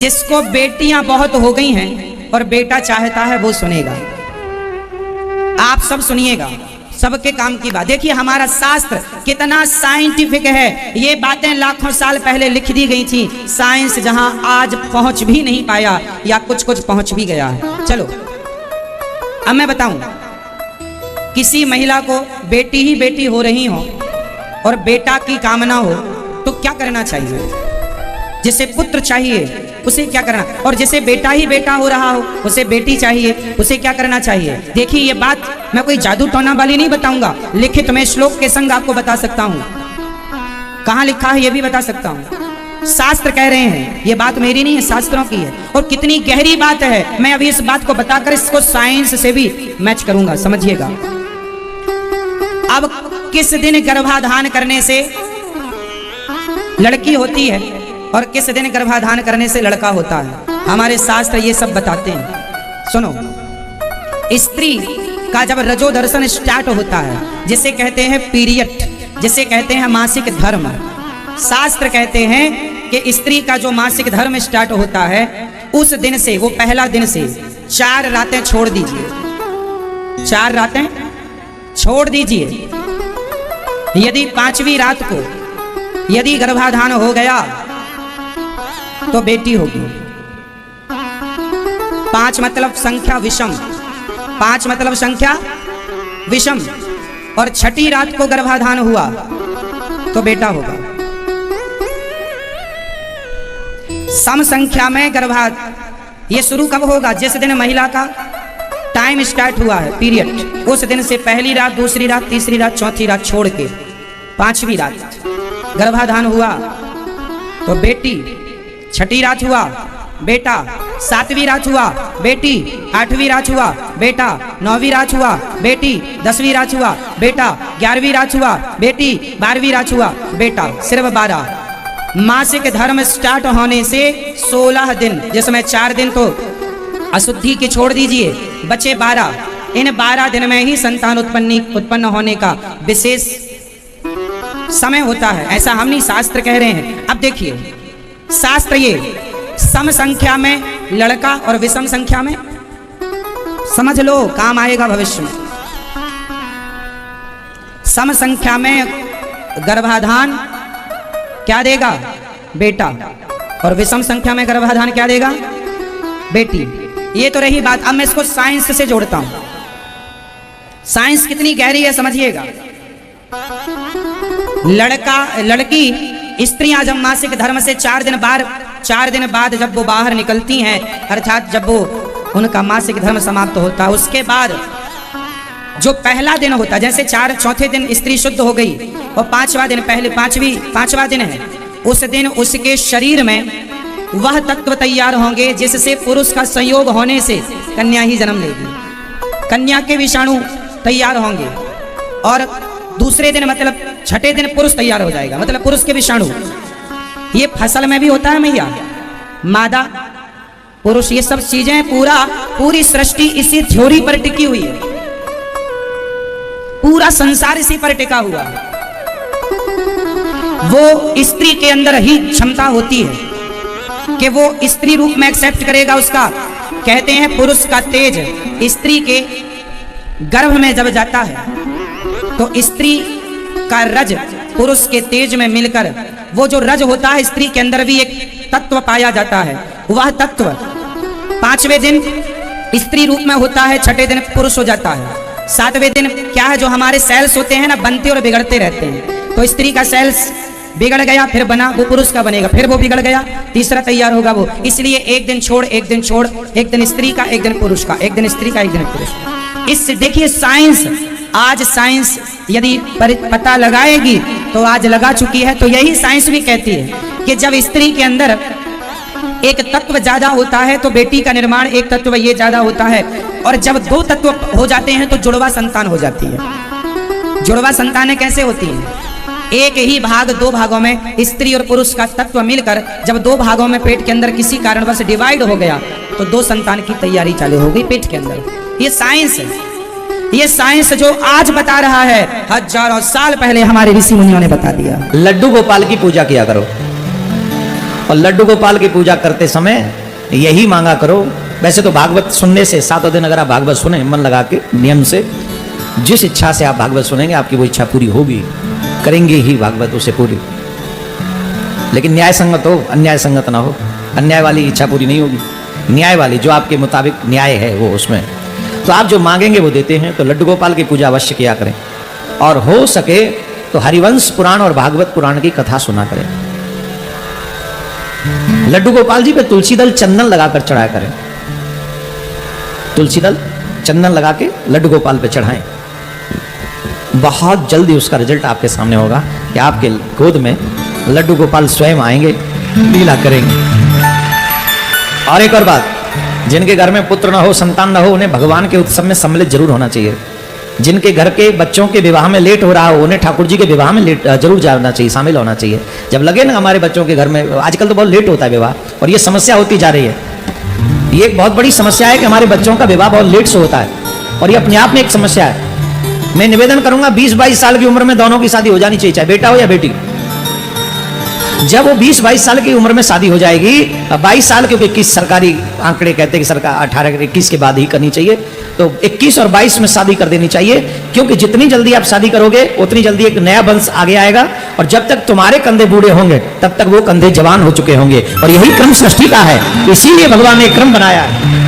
जिसको बेटियां बहुत हो गई हैं और बेटा चाहता है वो सुनेगा। आप सब सुनिएगा, सबके काम की बात। देखिए हमारा शास्त्र कितना साइंटिफिक है। ये बातें लाखों साल पहले लिख दी गई थी। साइंस जहां आज पहुंच भी नहीं पाया या कुछ कुछ पहुंच भी गया है। चलो अब मैं बताऊं, किसी महिला को बेटी ही बेटी हो रही हो और बेटा की कामना हो तो क्या करना चाहिए? जिसे पुत्र चाहिए उसे क्या करना, और जिसे बेटा ही बेटा हो रहा हो उसे बेटी चाहिए, उसे क्या करना चाहिए? देखिए ये बात मैं कोई जादू टोना वाली नहीं बताऊंगा, लिखित में श्लोक के संग आपको बता सकता हूं। कहां लिखा है ये भी बता सकता हूं। शास्त्र कह रहे हैं, ये बात मेरी नहीं है, शास्त्रों की है। और कितनी गहरी बात है, मैं अभी इस बात को बताकर इसको साइंस से भी मैच करूंगा, समझिएगा। अब किस दिन गर्भाधान करने से लड़की होती है और किस दिन गर्भाधान करने से लड़का होता है, हमारे शास्त्र ये सब बताते हैं। सुनो, स्त्री का जब रजो दर्शन स्टार्ट होता है, जिसे कहते हैं पीरियड, जिसे कहते हैं मासिक धर्म, शास्त्र कहते हैं कि स्त्री का जो मासिक धर्म स्टार्ट होता है उस दिन से, वो पहला दिन से 4 रातें छोड़ दीजिए, 4 रातें छोड़ दीजिए। यदि 5वीं रात को यदि गर्भाधान हो गया तो बेटी होगी। 5 मतलब संख्या विषम, 5 मतलब संख्या विषम, और 6ठी रात को गर्भाधान हुआ तो बेटा होगा। सम संख्या में गर्भाधान ये शुरू कब होगा? जिस दिन महिला का टाइम स्टार्ट हुआ है, पीरियड, उस दिन से पहली रात, दूसरी रात, तीसरी रात, चौथी रात छोड़ के 5वीं रात गर्भाधान हुआ तो बेटी, 6ठी रात हुआ बेटा, 7वीं रात हुआ बेटी, 8वीं रात हुआ बेटा, 9वीं रात हुआ बेटी, 10वीं रात हुआ बेटा, 11वीं रात हुआ बेटी, 12वीं रात हुआ बेटा, सिर्फ 12। मासिक धर्म स्टार्ट होने से 16 दिन, जिसमें 4 दिन तो अशुद्धि के छोड़ दीजिए, बचे 12। इन 12 दिन में ही संतान उत्पन्न होने का विशेष समय होता है, ऐसा हम नहीं, शास्त्र कह रहे हैं। अब देखिए शास्त्र ये सम संख्या में लड़का और विषम संख्या में, समझ लो काम आएगा भविष्य में। सम संख्या में गर्भाधान क्या देगा? बेटा, और विषम संख्या में गर्भाधान क्या देगा? बेटी। ये तो रही बात। अब मैं इसको साइंस से जोड़ता हूं। साइंस कितनी गहरी है समझिएगा। लड़की स्त्रियां जब मासिक धर्म से 4 दिन बाद जब वो बाहर निकलती हैं, अर्थात जब वो उनका मासिक धर्म समाप्त होता है, उसके बाद जो पहला दिन होता है, जैसे चौथे दिन स्त्री शुद्ध हो गई और 5वां दिन, पहले 5वां दिन है, उस दिन उसके शरीर में वह तत्व तैयार होंगे जिससे पुरुष का संयोग होने से कन्या ही जन्म लेगी। कन्या के विषाणु तैयार होंगे और दूसरे दिन मतलब 6ठे दिन पुरुष तैयार हो जाएगा, मतलब पुरुष के विषाणु। ये फसल में भी होता है मैया, मादा पुरुष, ये सब चीजें पूरी सृष्टि इसी थ्योरी पर टिकी हुई है, पूरा संसार इसी पर टिका हुआ है। वो स्त्री के अंदर ही क्षमता होती है कि वो स्त्री रूप में एक्सेप्ट करेगा उसका। कहते हैं पुरुष का तेज स्त्री के गर्भ में जब जाता है तो स्त्री का रज पुरुष के तेज में मिलकर, वो जो रज होता है स्त्री के अंदर भी एक तत्व पाया जाता है। वह तत्व 5वें दिन स्त्री रूप में होता है, 6ठे दिन पुरुष हो जाता है। 7वें दिन क्या है, जो हमारे सेल्स होते हैं ना, बनते और बिगड़ते रहते हैं। तो स्त्री का सेल्स बिगड़ गया, फिर बना, वो पुरुष का बनेगा, फिर वो बिगड़ गया, तीसरा तैयार होगा वो। इसलिए एक दिन छोड़, एक दिन स्त्री का, एक दिन पुरुष का, एक दिन स्त्री का, एक दिन पुरुष का। इससे देखिए साइंस, आज साइंस यदि पता लगाएगी तो आज लगा चुकी है। तो यही साइंस भी कहती है कि जब स्त्री के अंदर एक तत्व ज्यादा होता है तो बेटी का निर्माण एक तत्व ये ज्यादा होता है, और जब 2 तत्व हो जाते हैं तो जुड़वा संतान हो जाती है। जुड़वा संतानें कैसे होती हैं? एक ही भाग 2 भागों में स्त्री और पुरुष का तत्व मिलकर जब 2 भागों में पेट के अंदर किसी कारणवश डिवाइड हो गया तो 2 संतान की तैयारी चालू हो गई पेट के अंदर। ये साइंस है। ये साइंस जो आज बता रहा है, हजारों साल पहले हमारे ऋषि मुनियों ने बता दिया। लड्डू गोपाल की पूजा किया करो। और लड्डू गोपाल की पूजा करते समय यही मांगा करो। वैसे तो भागवत सुनने से 7 दिन अगर आप भागवत सुने मन लगा के नियम से, जिस इच्छा से आप भागवत सुनेंगे आपकी वो इच्छा पूरी होगी, करेंगे ही भागवत उसे पूरी। लेकिन न्याय संगत हो, अन्याय संगत ना हो। अन्याय वाली इच्छा पूरी नहीं होगी, न्याय वाली जो आपके मुताबिक न्याय है वो उसमें। तो आप जो मांगेंगे वो देते हैं। तो लड्डू गोपाल की पूजा अवश्य किया करें, और हो सके तो हरिवंश पुराण और भागवत पुराण की कथा सुना करें। लड्डू गोपाल जी पे तुलसी दल चंदन लगाकर चढ़ाया करें। तुलसी दल चंदन लगा के लड्डू गोपाल पे चढ़ाएं। बहुत जल्दी उसका रिजल्ट आपके सामने होगा कि आपके गोद में लड्डू गोपाल स्वयं आएंगे, लीला करेंगे। और एक और बात, जिनके घर में पुत्र ना हो, संतान ना हो, उन्हें भगवान के उत्सव में सम्मिलित जरूर होना चाहिए। जिनके घर के बच्चों के विवाह में लेट हो रहा हो, उन्हें ठाकुर जी के विवाह में लेट जरूर जाना चाहिए, शामिल होना चाहिए। जब लगे ना हमारे बच्चों के घर में, आजकल तो बहुत लेट होता है विवाह, और ये समस्या होती जा रही है। ये एक बहुत बड़ी समस्या है कि हमारे बच्चों का विवाह बहुत लेट से होता है, और ये अपने आप में एक समस्या है। मैं निवेदन करूंगा 20-22 साल की उम्र में दोनों की शादी हो जानी चाहिए, चाहे बेटा हो या बेटी। जब वो 20-22 साल की उम्र में शादी हो जाएगी, 22 साल, क्योंकि 21 सरकारी आंकड़े कहते हैं कि सरकार 18-21 के बाद ही करनी चाहिए, तो 21 और 22 में शादी कर देनी चाहिए। क्योंकि जितनी जल्दी आप शादी करोगे उतनी जल्दी एक नया वंश आगे आएगा, और जब तक तुम्हारे कंधे बूढ़े होंगे तब तक वो कंधे जवान हो चुके होंगे। और यही क्रम सृष्टि का है, इसीलिए भगवान ने क्रम बनाया है।